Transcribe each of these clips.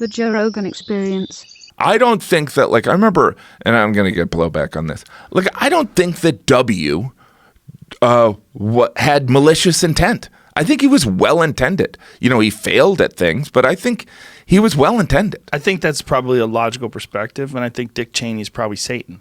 The Joe Rogan Experience. I don't think that, like, I remember, and I'm going to get blowback on this. Look, I don't think that W had malicious intent. I think he was well-intended. You know, he failed at things, but I think he was well-intended. I think that's probably a logical perspective, and I think Dick Cheney's probably Satan.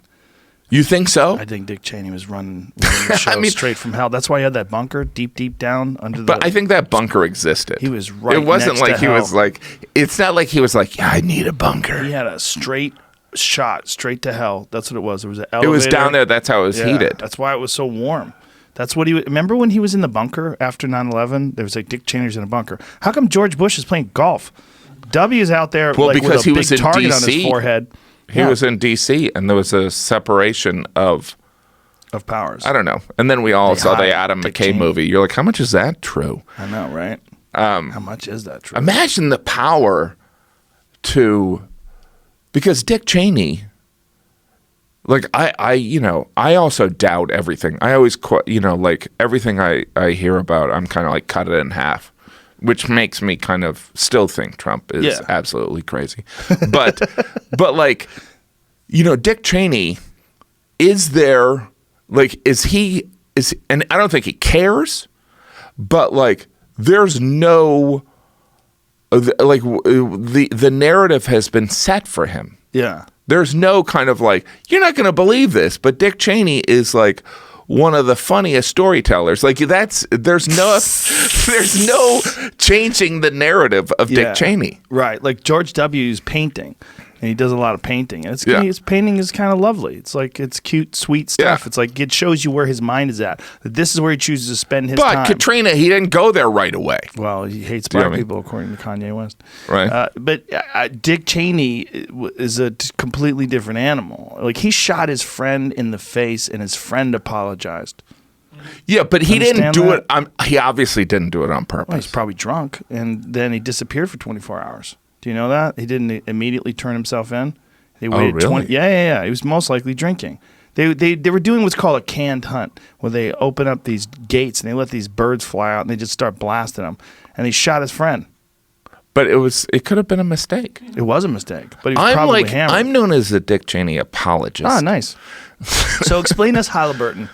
You think so? I think Dick Cheney was running the show straight from hell. That's why he had that bunker deep down under the... But I think that bunker existed. He was right It wasn't next like to he hell. was like... It's not like he was like, yeah, I need a bunker. He had a straight shot straight to hell. That's what it was. There was an elevator. It was down there. That's how it was heated. That's why it was so warm. That's what he... Remember when he was in the bunker after 9/11? There was like Dick Cheney's in a bunker. How come George Bush is playing golf? W's out there Well, like, because with a he was big in target on D.C. his forehead. He was in D.C., and there was a separation of powers. I don't know. And then we all saw the hide Adam Dick McKay Cheney. movie. You're like, how much is that true? I know, right? How much is that true? Imagine the power to... Because Dick Cheney... Like, I also doubt everything. I always, like, everything I hear about, I'm kind of like, cut it in half, which makes me kind of still think Trump is absolutely crazy. But, like, Dick Cheney, is there, like, and I don't think he cares, but, like, there's no, like, the narrative has been set for him. Yeah. There's no kind of like, you're not going to believe this, but Dick Cheney is like one of the funniest storytellers. Like there's no changing the narrative of Dick Cheney. Right. Like George W.'s painting, and he does a lot of painting. And his painting is kind of lovely. It's like, it's cute, sweet stuff. Yeah. It's like, it shows you where his mind is at. This is where he chooses to spend his time. But Katrina, he didn't go there right away. Well, he hates Do you know black what I mean? people, according to Kanye West. Right. But Dick Cheney is a completely different animal. Like, he shot his friend in the face, and his friend apologized. Yeah, but he didn't Understand do it. He obviously didn't do it on purpose. Well, he's probably drunk, and then he disappeared for 24 hours. Do you know that? He didn't immediately turn himself in. They waited really? 20. Yeah. He was most likely drinking. They were doing what's called a canned hunt, where they open up these gates and they let these birds fly out and they just start blasting them. And he shot his friend. But it could have been a mistake. It was a mistake, but he was probably hammered. I'm known as the Dick Cheney apologist. Oh, nice. So explain us Halliburton.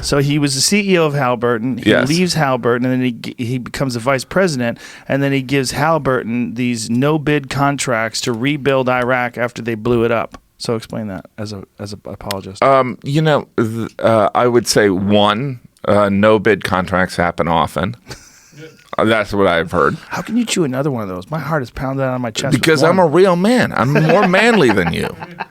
So he was the CEO of Halliburton. He leaves Halliburton, and then he becomes the vice president, and then he gives Halliburton these no-bid contracts to rebuild Iraq after they blew it up. So explain that as a apologist. I would say no-bid contracts happen often. That's what I've heard. How can you chew another one of those? My heart is pounding out on my chest. Because I'm a real man. I'm more manly than you.